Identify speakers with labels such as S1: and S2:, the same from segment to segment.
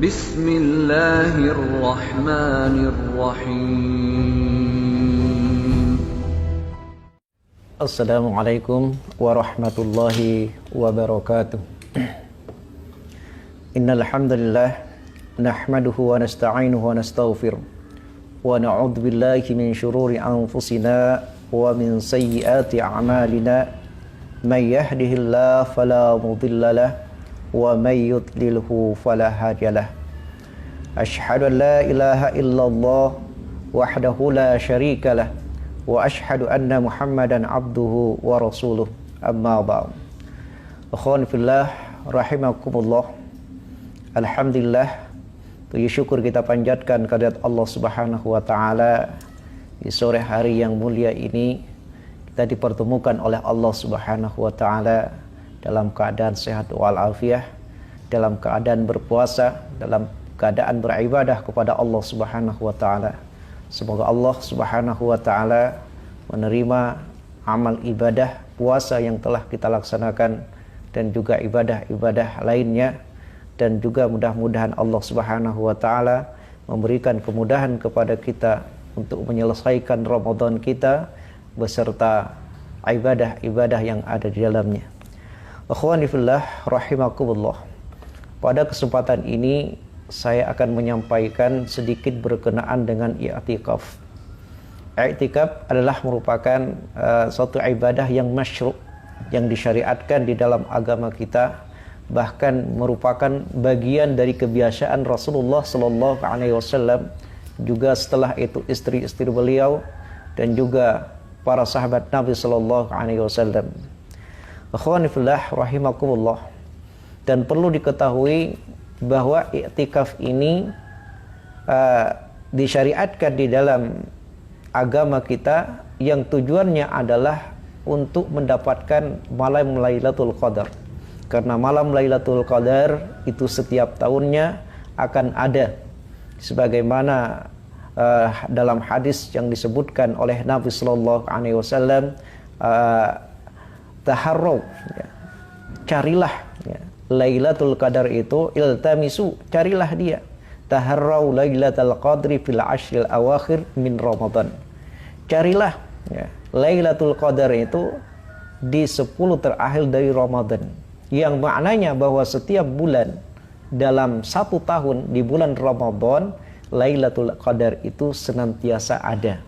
S1: Bismillahirrahmanirrahim.
S2: Assalamualaikum warahmatullahi wabarakatuh. Innal hamdalillah nahmaduhu wa nasta'inuhu wa nastaghfiruh wa na'udzu billahi min shururi anfusina wa min sayyiati a'malina may yahdihillahu fala mudhillalah wa may yudlilhu fala hadiyalah. Asyhadu an la ilaha illallah wahdahu la syarikalah wa asyhadu anna Muhammadan abduhu wa rasuluh. Amma ba'd. Akhwani fillah rahimakumullah. Alhamdulillah, puji syukur kita panjatkan kehadirat Allah Subhanahu wa taala. Di sore hari yang mulia ini kita dipertemukan oleh Allah Subhanahu wa taala dalam keadaan sehat walafiat, dalam keadaan berpuasa, dalam keadaan beribadah kepada Allah Subhanahu wa taala. Semoga Allah Subhanahu wa taala menerima amal ibadah puasa yang telah kita laksanakan dan juga ibadah-ibadah lainnya, dan juga mudah-mudahan Allah Subhanahu wa taala memberikan kemudahan kepada kita untuk menyelesaikan Ramadan kita beserta ibadah-ibadah yang ada di dalamnya. Akhwani fillah rahimakumullah. Pada kesempatan ini saya akan menyampaikan sedikit berkenaan dengan i'tikaf. I'tikaf adalah merupakan suatu ibadah yang masyru', yang disyariatkan di dalam agama kita, bahkan merupakan bagian dari kebiasaan Rasulullah sallallahu alaihi wasallam, juga setelah itu istri-istri beliau dan juga para sahabat Nabi sallallahu alaihi wasallam. Akhwani fillah rahimakumullah. Dan perlu diketahui bahwa i'tikaf ini disyariatkan di dalam agama kita, yang tujuannya adalah untuk mendapatkan malam Lailatul Qadar. Karena malam Lailatul Qadar itu setiap tahunnya akan ada, sebagaimana dalam hadis yang disebutkan oleh Nabi sallallahu alaihi wasallam, taharraw, ya, carilah, ya, Lailatul Qadar itu, iltamisu, carilah dia, taharraw Lailatul Qadri fil ashril awakhir min Ramadan. Carilah, ya, Lailatul Qadar itu di 10 terakhir dari Ramadan, yang maknanya bahwa setiap bulan dalam 1 tahun di bulan Ramadan, Lailatul Qadar itu senantiasa ada.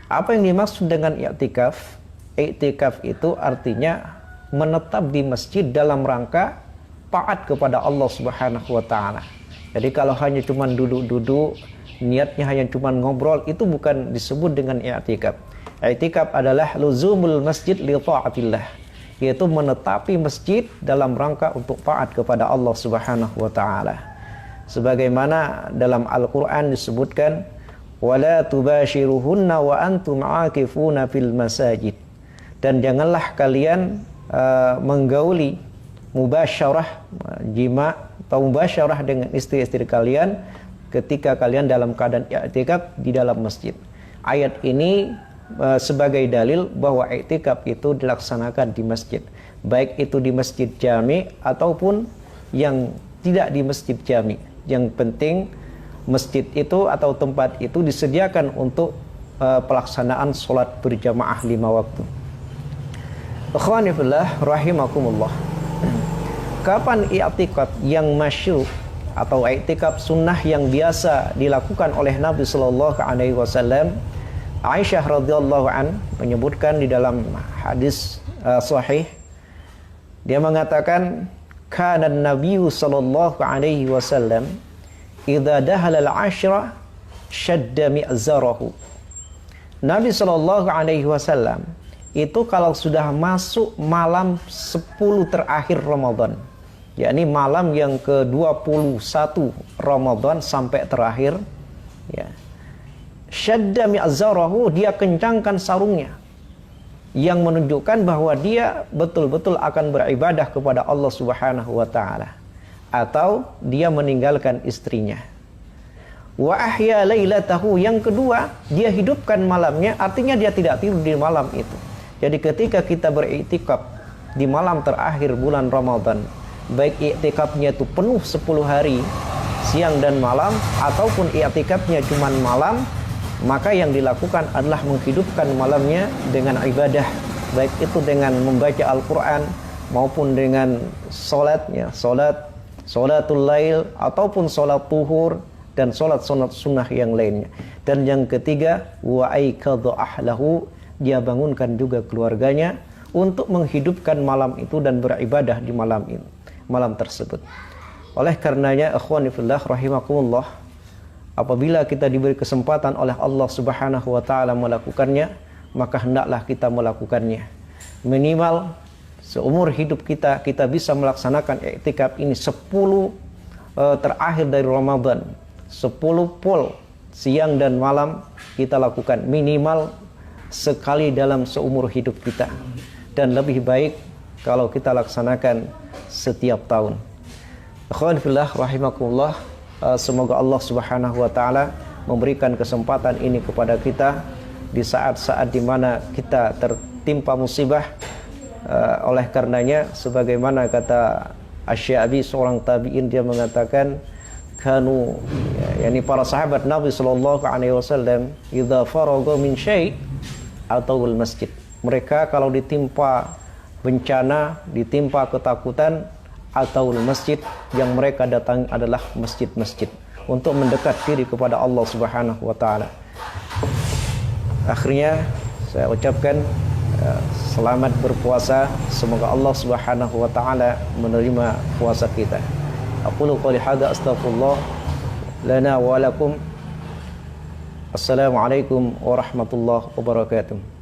S2: Apa yang dimaksud dengan i'tikaf? I'tikaf itu artinya menetap di masjid dalam rangka taat kepada Allah Subhanahu wa taala. Jadi kalau hanya cuma duduk-duduk, niatnya hanya cuma ngobrol, itu bukan disebut dengan i'tikaf. I'tikaf adalah luzumul masjid li taatillah, yaitu menetapi masjid dalam rangka untuk taat kepada Allah Subhanahu wa taala. Sebagaimana dalam Al-Qur'an disebutkan, wala tubashiruhunna wa antum aakifuna fil masajid. Dan janganlah kalian menggauli, mubasyarah, jima atau mubasyarah dengan istri-istri kalian ketika kalian dalam keadaan i'tikaf di dalam masjid. Ayat ini sebagai dalil bahwa i'tikaf itu dilaksanakan di masjid, baik itu di masjid jami ataupun yang tidak di masjid jami. Yang penting masjid itu atau tempat itu disediakan untuk pelaksanaan sholat berjamaah 5 waktu. Akhwani fillah rahimakumullah. Kapan i'tikaf yang masyru' atau i'tikaf sunnah yang biasa dilakukan oleh Nabi sallallahu alaihi wasallam? Aisyah radhiyallahu an menyebutkan di dalam hadis sahih, dia mengatakan, kana an-nabiyyu sallallahu alaihi wasallam idza dahala al-'ashra shadda mi'zarahu. Nabi sallallahu alaihi wasallam itu kalau sudah masuk malam 10 terakhir Ramadan, yakni malam yang ke-21 Ramadan sampai terakhir, ya, syadda mi'zarahu, dia kencangkan sarungnya, yang menunjukkan bahwa dia betul-betul akan beribadah kepada Allah Subhanahu wa taala, atau dia meninggalkan istrinya. Wa ahya lailatahu, yang kedua, dia hidupkan malamnya, artinya dia tidak tidur di malam itu. Jadi ketika kita beriktikaf di malam terakhir bulan Ramadan, baik iktikafnya itu penuh 10 hari siang dan malam, ataupun i'tikafnya cuma malam, maka yang dilakukan adalah menghidupkan malamnya dengan ibadah, baik itu dengan membaca Al-Quran maupun dengan sholatnya, sholatul lail ataupun sholat tuhur dan sholat sunnah yang lainnya. Dan yang ketiga, wa aikadha ahlahu, dia bangunkan juga keluarganya untuk menghidupkan malam itu dan beribadah di malam tersebut. Oleh karenanya, ikhwani fillah rahimakumullah, apabila kita diberi kesempatan oleh Allah Subhanahu wa taala melakukannya, maka hendaklah kita melakukannya. Minimal seumur hidup kita bisa melaksanakan i'tikaf ini 10 terakhir dari Ramadan. 10 full siang dan malam kita lakukan minimal sekali dalam seumur hidup kita. Dan lebih baik kalau kita laksanakan setiap tahun. Ikhwan fillah rahimakumullah, semoga Allah Subhanahu wa taala memberikan kesempatan ini kepada kita di saat-saat di mana kita tertimpa musibah. Oleh karenanya, sebagaimana kata Asy-Sya'bi, seorang tabi'in, dia mengatakan kanu, yakni para sahabat Nabi sallallahu alaihi wasallam, idza faraga min syai' ataul masjid. Mereka kalau ditimpa bencana, ditimpa ketakutan, ataul masjid, yang mereka datang adalah masjid-masjid untuk mendekat diri kepada Allah Subhanahu wa taala. Akhirnya saya ucapkan selamat berpuasa. Semoga Allah Subhanahu wa taala menerima puasa kita. Aqulu qouli hadza astaghfirullah lana wa lakum. Assalamualaikum warahmatullahi wabarakatuh.